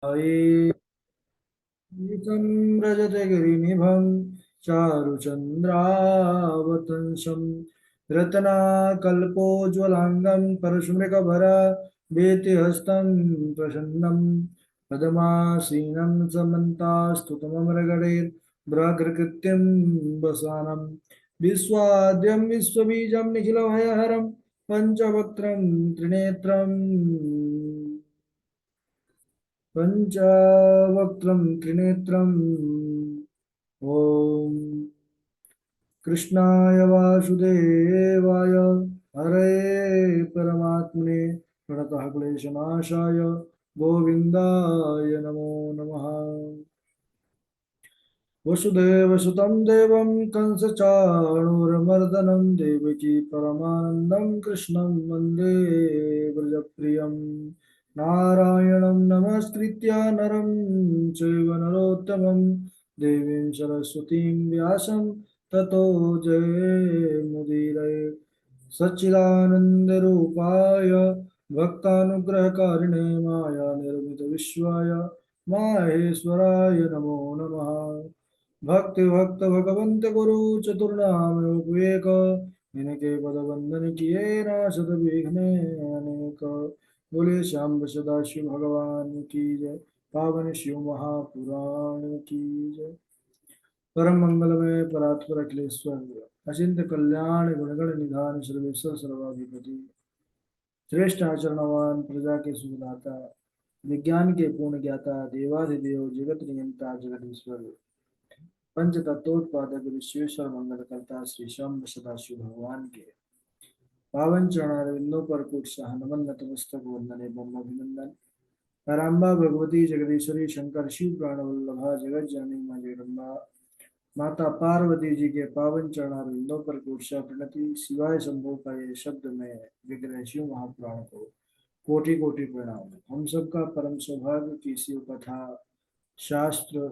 ये व्रजते गिरिनिभं चारुचन्द्रावतंसं रत्नाकल्पोज्ज्वलाङ्गं परशुमृगभरा वेतिहस्तं प्रसन्नं पद्मासीनं समन्तास्तुतममरगणैर्व्राघ्रकृत्यं वसानं विश्वाद्यं विश्वबीजं निखिलभयहरं पञ्चवक्त्रं त्रिनेत्रम् पञ्चवक्त्रं त्रिनेत्रम् ॐ कृष्णाय वासुदेवाय हरे परमात्मने प्रणतः क्लेशनाशाय गोविन्दाय नमो नमः। वसुदेवसुतं देवं कंसचाणूरमर्दनं देवकी परमानन्दं कृष्णं वन्दे व्रजप्रियं नारायणं नमस्कृत्य नरं चैव नरोत्तमं देवीं सरस्वतीं व्यासं ततो जयमुदीरये। सच्चिदानन्दरूपाय भक्तानुग्रहकारिणे माया निर्मितविश्वाय माहेश्वराय नमो नमः। भक्ति भक्त भगवंत गुरु चतुर्नाम एक, इनके पद वंदन किए नासत विघ्ने अनेक। बोले श्याम सदा शिव भगवान की जय, पावन शिव महापुराण की जय। परम मंगलमय परात्पर अखिलेश्वर अचिंत कल्याण गुणगण निधान सर्वेश्वर सर्वाधिपति श्रेष्ठ आचरणवान प्रजा के सुखदाता विज्ञान के पूर्ण ज्ञाता देवाधिदेव जगत नियंता जगदीश्वर पंच तत्वोत्पादक विश्वेश्वर मंगल करता श्री श्याम सदाशिव भगवान के पावन चरणारविंदों पर कुटसाह नमन नतमस्तक वंदन एवं अभिनंदन। ताराम्बा भगवती जगदीश्वरी शंकर शिव प्राणवल्लभा जगत जननी मां जगदम्बा माता पार्वती जी के पावन चरणारविंदों पर कुटसा प्रणति शिवाय शंभु का ये शब्द में विग्रह शिव महापुराण को कोटि कोटि प्रणाम। हम सबका परम सौभाग्य की शिव कथा शास्त्र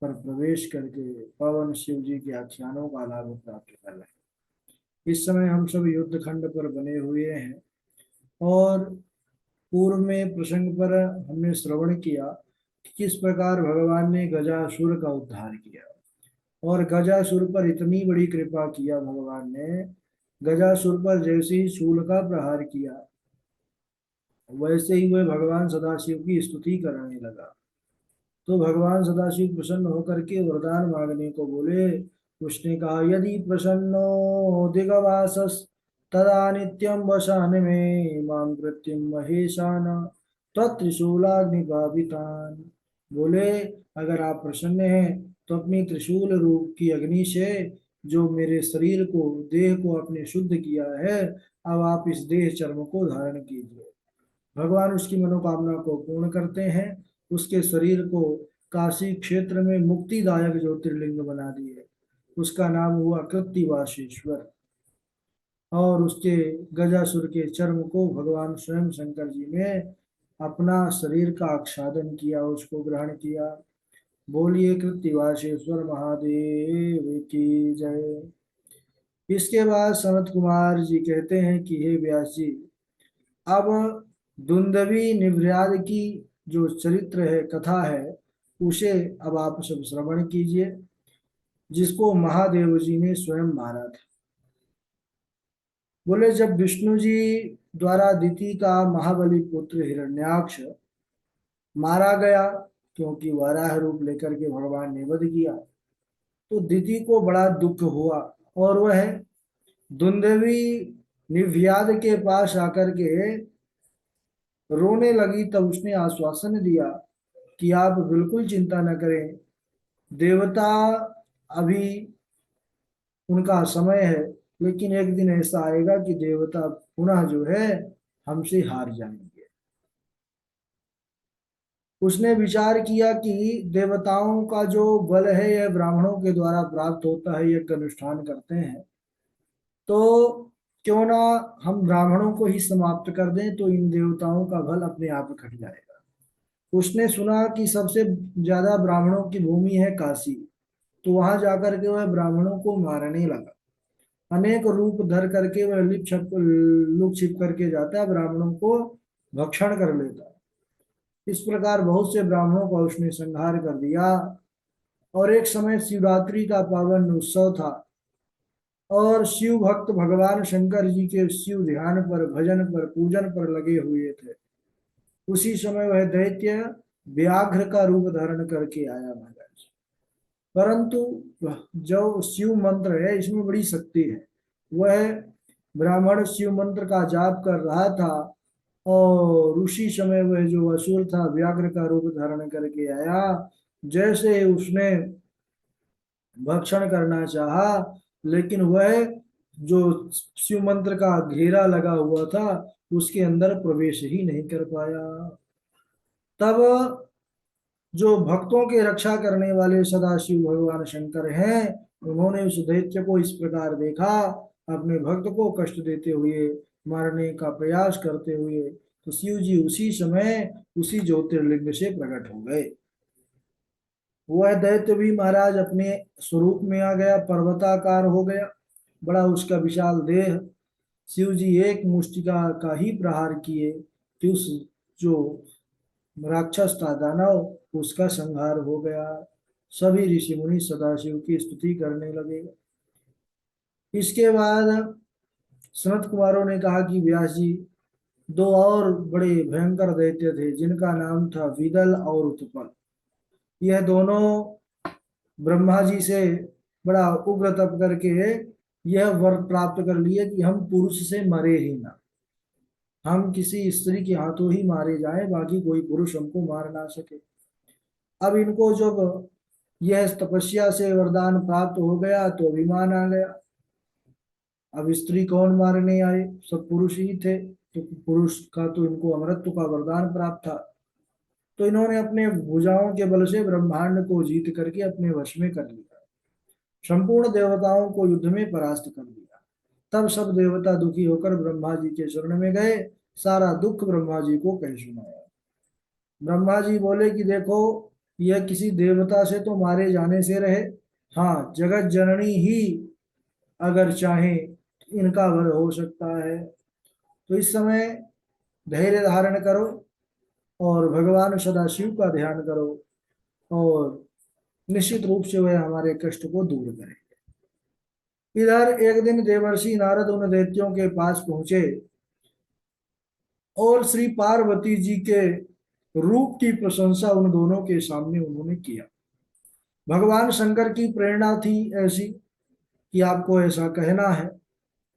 पर प्रवेश करके पावन शिव जी के आख्यानों का लाभ प्राप्त कर रहे हैं। इस समय हम सब युद्ध खंड पर बने हुए हैं और पूर्व में प्रसंग पर हमने श्रवण किया कि किस प्रकार भगवान ने गजासुर का उद्धार किया और गजासुर पर इतनी बड़ी कृपा किया भगवान ने। गजासुर पर जैसे ही शूल का प्रहार किया वैसे ही वह भगवान सदाशिव की स्तुति करने लगा। तो भगवान सदाशिव प्रसन्न होकर के वरदान मांगने को बोले। उसने कहा यदि प्रसन्नो दिगवासस तदा नित्यं वसान में मां कृत्यं महेशान त्रिशूलाग्निभावितान। बोले अगर आप प्रसन्न हैं तो अपनी त्रिशूल रूप की अग्नि से जो मेरे शरीर को देह को आपने शुद्ध किया है अब आप इस देह चर्म को धारण कीजिए। भगवान उसकी मनोकामना को पूर्ण करते हैं। उसके शरीर को काशी क्षेत्र में मुक्तिदायक ज्योतिर्लिंग बना दिए। उसका नाम हुआ कृत्तिवासेश्वर। और उसके गजासुर के चर्म को भगवान स्वयं शंकर जी ने अपना शरीर का आच्छादन किया, उसको ग्रहण किया। बोलिए कृत्तिवासेश्वर महादेव की जय। इसके बाद सनत कुमार जी कहते हैं कि हे व्यास जी, अब दुंदवी निव्याध की जो चरित्र है कथा है उसे अब आप सब श्रवण कीजिए, जिसको महादेव जी ने स्वयं मारा था। बोले जब विष्णु जी द्वारा दिति का महाबली पुत्र हिरण्याक्ष मारा गया, क्योंकि वराह रूप लेकर के भगवान ने वध किया, तो दिति को बड़ा दुख हुआ और वह दुंदवी निव्याध के पास आकर के रोने लगी। तब उसने आश्वासन दिया कि आप बिल्कुल चिंता न करें, देवता अभी उनका समय है, लेकिन एक दिन ऐसा आएगा कि देवता पुनः जो है हमसे हार जाएंगे। उसने विचार किया कि देवताओं का जो बल है यह ब्राह्मणों के द्वारा प्राप्त होता है, यज्ञ अनुष्ठान करते हैं, तो क्यों ना हम ब्राह्मणों को ही समाप्त कर दें तो इन देवताओं का बल अपने आप घट जाएगा। उसने सुना कि सबसे ज्यादा ब्राह्मणों की भूमि है काशी, तो वहां जाकर के वह ब्राह्मणों को मारने लगा। अनेक रूप धर करके वह लुक छिप करके जाता, ब्राह्मणों को भक्षण कर लेता। इस प्रकार बहुत से ब्राह्मणों का उसने संहार कर दिया। और एक समय शिवरात्रि का पावन उत्सव था और शिव भक्त भगवान शंकर जी के शिव ध्यान पर, भजन पर, पूजन पर लगे हुए थे। उसी समय वह दैत्य व्याघ्र का रूप धारण करके आया महाराज। परंतु जो शिव मंत्र है इसमें बड़ी शक्ति है। वह ब्राह्मण शिव मंत्र का जाप कर रहा था और उसी समय वह जो असुर था व्याघ्र का रूप धारण करके आया। जैसे उसने भक्षण करना चाहा, लेकिन वह जो शिव मंत्र का घेरा लगा हुआ था उसके अंदर प्रवेश ही नहीं कर पाया। तब जो भक्तों के रक्षा करने वाले सदाशिव भगवान शंकर हैं, उन्होंने उस दैत्य को इस प्रकार देखा, अपने भक्त को कष्ट देते हुए, मारने का प्रयास करते हुए, तो शिव जी उसी समय उसी ज्योतिर्लिंग से प्रकट हो गए। वह दैत्य भी महाराज अपने स्वरूप में आ गया, पर्वताकार हो गया, बड़ा उसका विशाल देह। शिव जी एक मुष्टिका का ही प्रहार किए कि उस जो राक्षस था दानव, उसका संहार हो गया। सभी ऋषि मुनि सदाशिव की स्तुति करने लगे। इसके बाद सनत कुमारों ने कहा कि व्यास जी, दो और बड़े भयंकर दैत्य थे जिनका नाम था विदल और उत्पल। यह दोनों ब्रह्मा जी से बड़ा उग्र तप करके यह वर प्राप्त कर लिए कि हम पुरुष से मरे ही ना, हम किसी स्त्री के हाथों ही मारे जाएं, बाकी कोई पुरुष हमको मार ना सके। अब इनको जब यह तपस्या से वरदान प्राप्त हो गया तो अभिमान आ गया। अब स्त्री कौन मारने आए, सब पुरुष ही थे, तो पुरुष का तो इनको अमरत्व का वरदान प्राप्त था। तो इन्होंने अपने भुजाओं के बल से ब्रह्मांड को जीत करके अपने वश में कर लिया, संपूर्ण देवताओं को युद्ध में परास्त कर दिया। तब सब देवता दुखी होकर ब्रह्मा जी के शरण में गए, सारा दुख ब्रह्मा जी को कह सुनाया। ब्रह्मा जी बोले कि देखो, यह किसी देवता से तो मारे जाने से रहे, हाँ जगत जननी ही अगर चाहे तो इनका वध हो सकता है। तो इस समय धैर्य धारण करो और भगवान सदाशिव का ध्यान करो और निश्चित रूप से वह हमारे कष्ट को दूर करेंगे। इधर एक दिन देवर्षि नारद उन दैत्यों के पास पहुंचे और श्री पार्वती जी के रूप की प्रशंसा उन दोनों के सामने उन्होंने किया। भगवान शंकर की प्रेरणा थी ऐसी कि आपको ऐसा कहना है।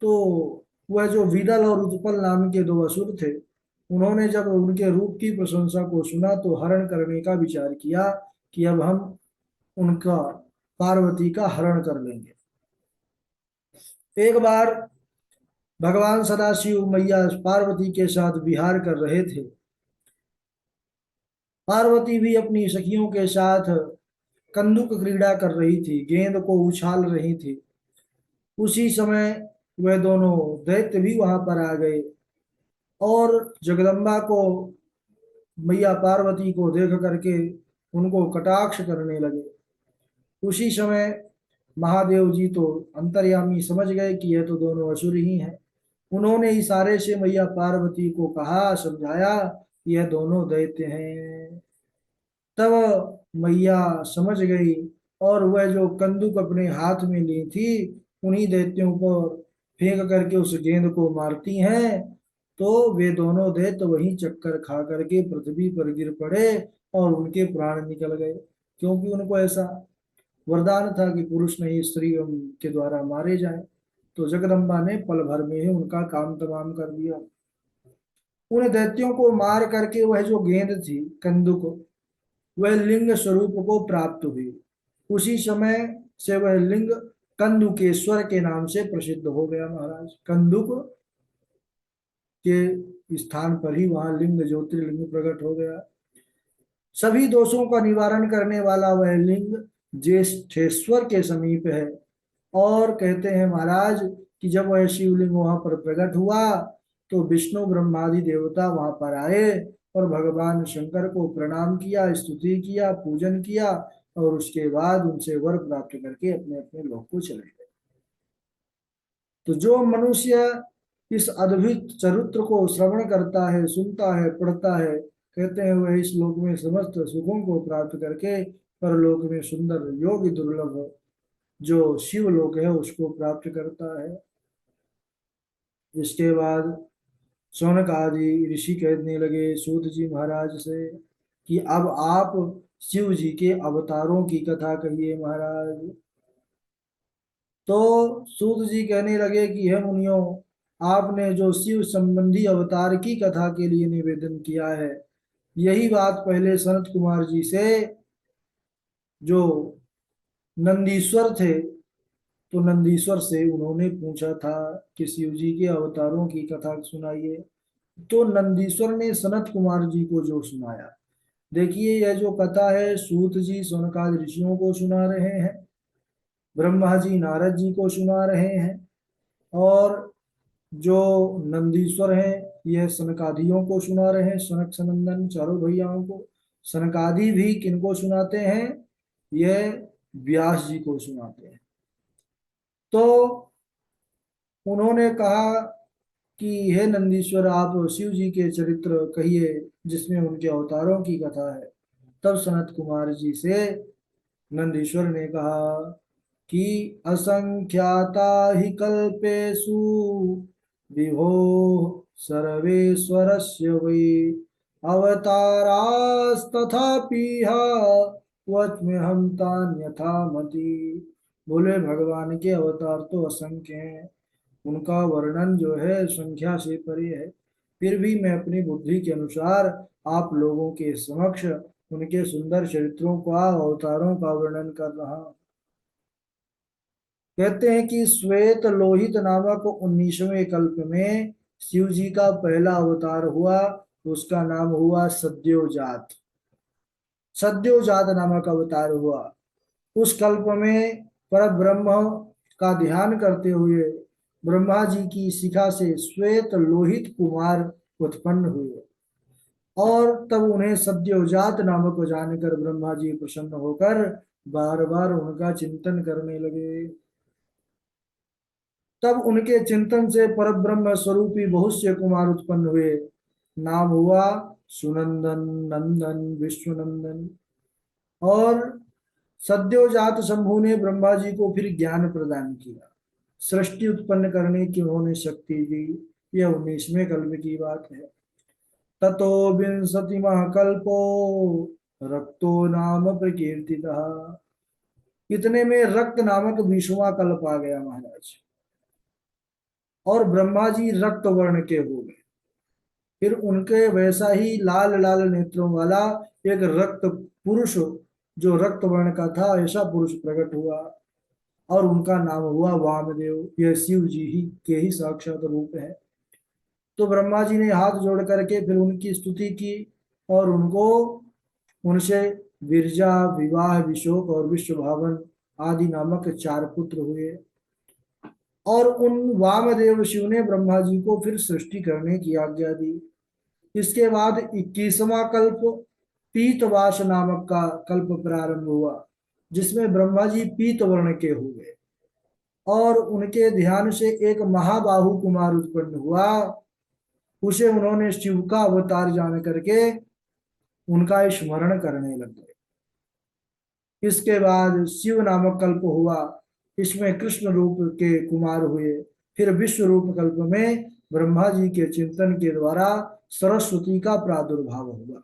तो वह जो विदल और उत्पल नाम के दो असुर थे, उन्होंने जब उनके रूप की प्रशंसा को सुना तो हरण करने का विचार किया कि अब हम उनका, पार्वती का हरण कर लेंगे। एक बार भगवान सदाशिव मैया पार्वती के साथ विहार कर रहे थे। पार्वती भी अपनी सखियों के साथ कंदुक क्रीड़ा कर रही थी, गेंद को उछाल रही थी। उसी समय वह दोनों दैत्य भी वहां पर आ गए और जगदम्बा को, मैया पार्वती को देख करके उनको कटाक्ष करने लगे। उसी समय महादेव जी तो अंतर्यामी समझ गए कि यह तो दोनों असुर ही हैं। उन्होंने इशारे से मैया पार्वती को कहा, समझाया कि यह दोनों दैत्य हैं। तब मैया समझ गई और वह जो कंदुक अपने हाथ में ली थी, उन्हीं दैत्यों पर फेंक करके उस गेंद को मारती हैं। तो वे दोनों दैत्य वहीं चक्कर खा करके पृथ्वी पर गिर पड़े और उनके प्राण निकल गए, क्योंकि उनको ऐसा वरदान था कि पुरुष नहीं स्त्री के द्वारा मारे जाए। तो जगदम्बा ने पल भर में ही उनका काम तमाम कर दिया। उन दैत्यों को मार करके वह जो गेंद थी कंदुक, वह लिंग स्वरूप को प्राप्त हुई। उसी समय से वह लिंग कंदुकेश्वर के नाम से प्रसिद्ध हो गया महाराज। कंदुक के स्थान पर ही वहां लिंग, ज्योतिर्लिंग प्रकट हो गया। सभी दोषों का निवारण करने वाला वह लिंग ज्येष्ठेश्वर के समीप है। और कहते हैं महाराज कि जब वह शिवलिंग वहां पर प्रकट हुआ तो विष्णु ब्रह्मादि देवता वहां पर आए और भगवान शंकर को प्रणाम किया, स्तुति किया, पूजन किया और उसके बाद उनसे वर प्राप्त करके अपने अपने लोक को चले गए। तो जो मनुष्य इस अद्भुत चरित्र को श्रवण करता है, सुनता है, पढ़ता है, कहते हैं वह इस लोक में समस्त सुखों को प्राप्त करके परलोक में सुंदर योगी दुर्लभ जो शिवलोक है उसको प्राप्त करता है। इसके बाद शौनक आदि ऋषि कहने लगे सूत जी महाराज से कि अब आप शिव जी के अवतारों की कथा कहिए महाराज। तो सूत जी कहने लगे कि हे मुनियों, आपने जो शिव संबंधी अवतार की कथा के लिए निवेदन किया है, यही बात पहले सनत कुमार जी से जो नंदीश्वर थे, तो नंदीश्वर से उन्होंने पूछा था कि शिव जी के अवतारों की कथा सुनाइए। तो नंदीश्वर ने सनत कुमार जी को जो सुनाया, देखिए यह जो कथा है सूत जी सनकादि ऋषियों को सुना रहे हैं, ब्रह्मा जी नारद जी को सुना रहे हैं, और जो नंदीश्वर हैं यह सनकादियों को सुना रहे हैं, सनक सनंदन चारों भैयाओं को। सनकादि भी किनको सुनाते हैं, यह व्यास जी को सुनाते हैं। तो उन्होंने कहा कि हे नंदीश्वर, आप शिव जी के चरित्र कहिए जिसमें उनके अवतारों की कथा है। तब सनत कुमार जी से नंदीश्वर ने कहा कि असंख्याता ही कल्पेषु विभो सर्वेश्वरस्य वै अवतारास्तथापिह वच्म्यहं तान्यथा मति। बोले भगवान के अवतार तो असंख्य हैं, उनका वर्णन जो है संख्या से परे है, फिर भी मैं अपनी बुद्धि के अनुसार आप लोगों के समक्ष उनके सुंदर चरित्रों का अवतारों का वर्णन कर रहा हूं। कहते हैं कि श्वेत लोहित नामक 19वें कल्प में शिव जी का पहला अवतार हुआ, उसका नाम हुआ सद्योजात। सद्योजात नामक अवतार हुआ। उस कल्प में पर ब्रह्म का ध्यान करते हुए ब्रह्मा जी की शिखा से श्वेत लोहित कुमार उत्पन्न हुए, और तब उन्हें सद्योजात नामक जानकर ब्रह्मा जी प्रसन्न होकर बार बार उनका चिंतन करने लगे। तब उनके चिंतन से परब्रह्म स्वरूपी बहुत से कुमार उत्पन्न हुए। नाम हुआ सुनंदन, नंदन, विश्वनंदन। और सद्योजात शंभु ने ब्रह्मा जी को फिर ज्ञान प्रदान किया, सृष्टि उत्पन्न करने की उन्होंने शक्ति दी। यह 19वें कल्प की बात है। ततो विंशतिमः कल्पो रक्तो नाम प्रकीर्तितः। इतने में रक्त नामक 20वां कल्प आ गया महाराज, और ब्रह्मा जी रक्त वर्ण के हो गए। फिर उनके वैसा ही लाल लाल नेत्रों वाला एक रक्त पुरुष, जो रक्त वर्ण का था, ऐसा पुरुष प्रकट हुआ, और उनका नाम हुआ वामदेव। यह शिव जी ही के ही साक्षात रूप है। तो ब्रह्मा जी ने हाथ जोड़ करके फिर उनकी स्तुति की, और उनको उनसे विरजा, विवाह, विशोक और विश्वभावन आदि नामक 4 पुत्र हुए। और उन वामदेव शिव ने ब्रह्मा जी को फिर सृष्टि करने की आज्ञा दी। इसके बाद 21वां कल्प पीतवास नामक का कल्प प्रारंभ हुआ, जिसमें ब्रह्मा जी पीत वर्ण के हो गए, और उनके ध्यान से एक महाबाहु कुमार उत्पन्न हुआ। उसे उन्होंने शिव का अवतार जान करके उनका स्मरण करने लग गए। इसके बाद शिव नामक कल्प हुआ, इसमें कृष्ण रूप के कुमार हुए। फिर विश्व रूप कल्प में ब्रह्मा जी के चिंतन के द्वारा सरस्वती का प्रादुर्भाव हुआ,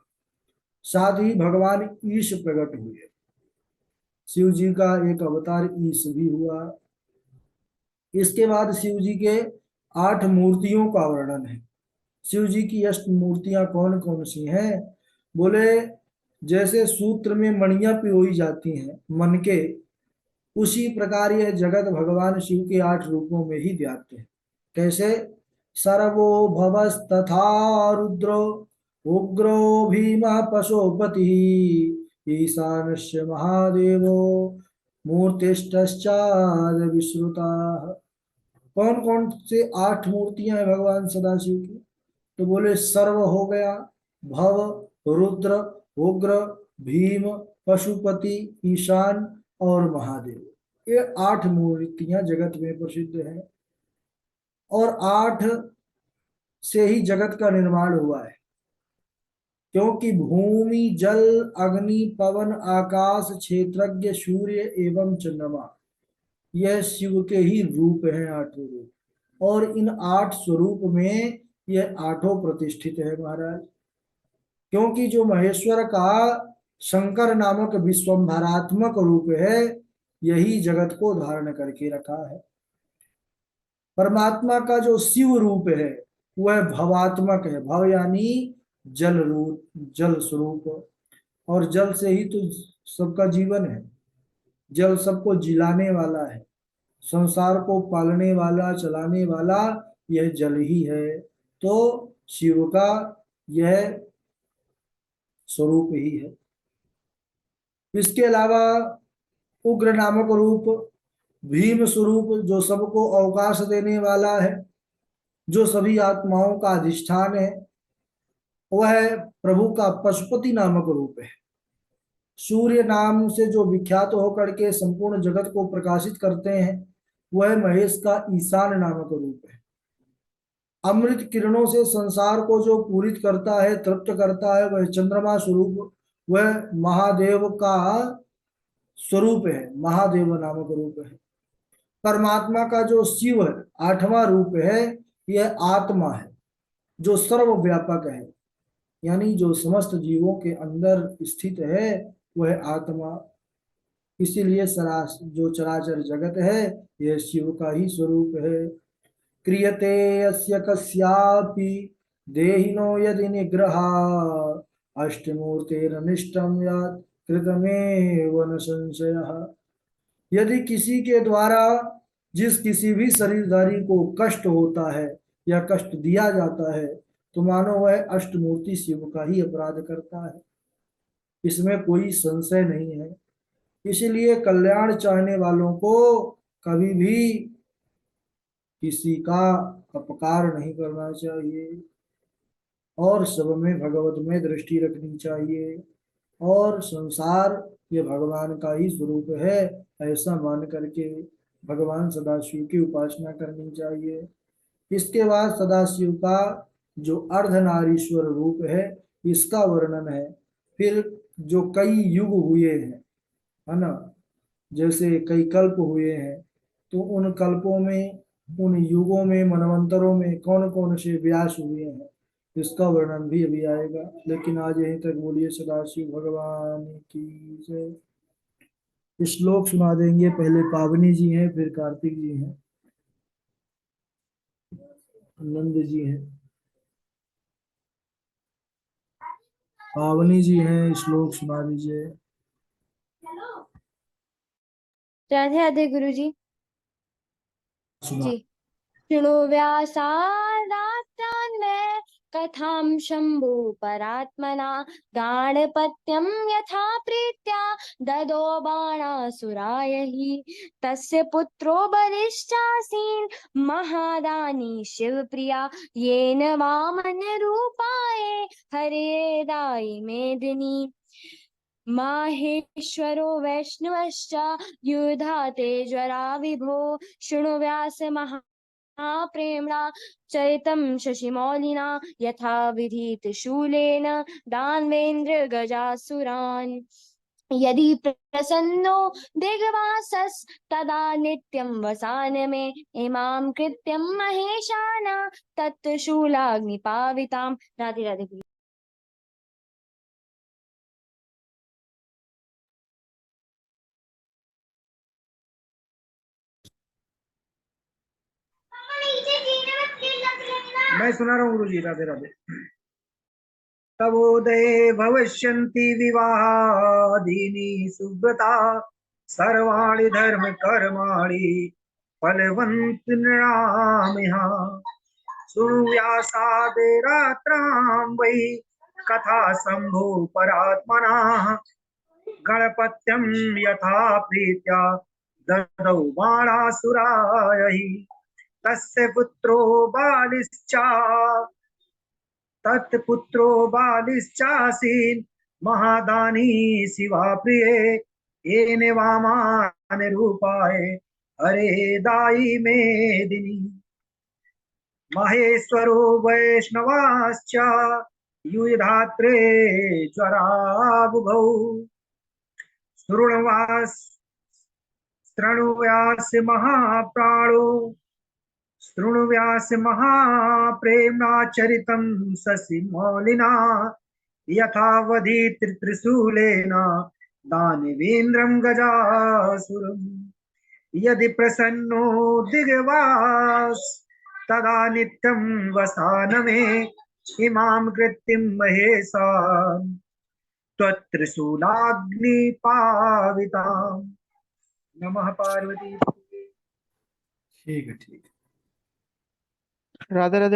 साथ ही भगवान ईश प्रकट हुए। शिव जी का एक अवतार ईश भी हुआ। इसके बाद शिव जी के 8 मूर्तियों का वर्णन है। शिव जी की अष्ट मूर्तियां कौन कौन सी हैं? बोले जैसे सूत्र में मणियां पिरोई जाती हैं मन के, उसी प्रकार यह जगत भगवान शिव के 8 रूपों में ही व्याप्त है। कैसे? सर्वो भवस्तथा रुद्रो उग्रो भीमः पशुपति ईशानस्य महादेवो मूर्तिष्ठश्चाद विश्रुता। कौन कौन से 8 मूर्तियां हैं भगवान सदाशिव की? तो बोले सर्व हो गया, भव, रुद्र, उग्र, भीम, पशुपति, ईशान और महादेव। ये 8 मूर्तियां जगत में प्रसिद्ध हैं, और 8 से ही जगत का निर्माण हुआ है। क्योंकि भूमि जल अग्नि पवन आकाश क्षेत्रज्ञ सूर्य एवं चंद्रमा यह शिव के ही रूप हैं, आठों रूप। और इन 8 स्वरूप में यह आठों प्रतिष्ठित है महाराज। क्योंकि जो महेश्वर का शंकर नामक विश्वंभरात्मक रूप है, यही जगत को धारण करके रखा है। परमात्मा का जो शिव रूप है वह भवात्मक है। भव यानी जल रूप, जल स्वरूप। और जल से ही तो सबका जीवन है। जल सबको जिलाने वाला है, संसार को पालने वाला, चलाने वाला यह जल ही है। तो शिव का यह स्वरूप ही है। इसके अलावा उग्र नामक रूप, भीम स्वरूप जो सबको अवकाश देने वाला है, जो सभी आत्माओं का अधिष्ठान है, वह प्रभु का पशुपति नामक रूप है। सूर्य नाम से जो विख्यात होकर के संपूर्ण जगत को प्रकाशित करते हैं, वह महेश का ईशान नामक रूप है। अमृत किरणों से संसार को जो पूरित करता है, तृप्त करता है, वह चंद्रमा स्वरूप, वह महादेव का स्वरूप है, महादेव नामक रूप है। परमात्मा का जो शिव है, 8वां रूप है, यह आत्मा है जो सर्वव्यापक है, यानी जो समस्त जीवों के अंदर स्थित है वह आत्मा। इसीलिए सरास जो चराचर जगत है यह शिव का ही स्वरूप है। क्रियते यस्य कस्यापि देहिनो यदि निग्रह अष्टमूर्तेरनिष्टम यात् कृतमेव न संशयः। यदि किसी के द्वारा जिस किसी भी शरीरधारी को कष्ट होता है या कष्ट दिया जाता है, तो मानो वह अष्टमूर्ति शिव का ही अपराध करता है। इसमें कोई संशय नहीं है। इसलिए कल्याण चाहने वालों को कभी भी किसी का अपकार नहीं करना चाहिए और सब में भगवत में दृष्टि रखनी चाहिए। और संसार ये भगवान का ही स्वरूप है, ऐसा मान करके भगवान सदाशिव की उपासना करनी चाहिए। इसके बाद सदाशिव का जो अर्धनारीश्वर रूप है, इसका वर्णन है। फिर जो कई युग हुए हैं, है ना, जैसे कई कल्प हुए हैं, तो उन कल्पों में, उन युगों में, मनवंतरों में कौन कौन से व्यास हुए हैं, इसका वर्णन भी अभी आएगा। लेकिन आज यहीं तक बोलिए। सदाशिव भगवान की जय। श्लोक सुना देंगे। पहले पावनी जी हैं, फिर कार्तिक जी हैं, नंद जी हैं। पावनी जी हैं, श्लोक सुना दीजिए। राधे राधे गुरु जी। सुना। जी। शृणु व्यासादात्रान्वय कथां शम्भु परात्मना गाणपत्यं यथा प्रीत्या ददो बाणासुराय हि तस्य पुत्रो बलिश्चासीन् महादानी शिवप्रिया येन वामनरूपाय हरे दायि मेदिनी माहेश्वरो वैष्णवश्च युधाते ज्वरा विभो शृणु व्यास प्रेम्णा चरितं शशिमौलिना यथा विधीत शूलेन दानवेन्द्र गजासुरान् यदि प्रसन्नो दिग्वासस् तदा नित्यं वसान में इमां कृत्यं महेशाना तत्शूलाग्निपावितां। राधे राधे। मैं सुना रहा हूँ गुरु जी। राधे राधे। तबोदये भविष्यन्ति विवाहादीनि सुव्रता सर्वाणि धर्म कर्माणि फलवन्ति नृणामिह। शृणु व्यासादे रात्रां वै कथा शम्भो परात्मनः गणपत्यं यथा प्रीत्या ददौ बाणासुराय हि तस्य पुत्रो बालिश्च तत्पुत्रो बालिश्चासीन् महादानी शिवा प्रिये येन वामान रूपाय हरे दायि मेदिनी। महेश्वरो वैष्णवाश्च युधात्रे ज्वराबुभौ शृणुव्यास महाप्राणो शृणुव्यास महाप्रेम्णा चरितं शशिमौलिना यथावधि त्रिशूलेन दानवेन्द्रं गजासुरम् यदि प्रसन्नो दिग्वास तदा नित्यं वसानमे इमां कृतिं महेशा त्वत्त्रिशूलाग्निपाविताम् नमः पार्वती। ठीक है, ठीक है। राधे राधे।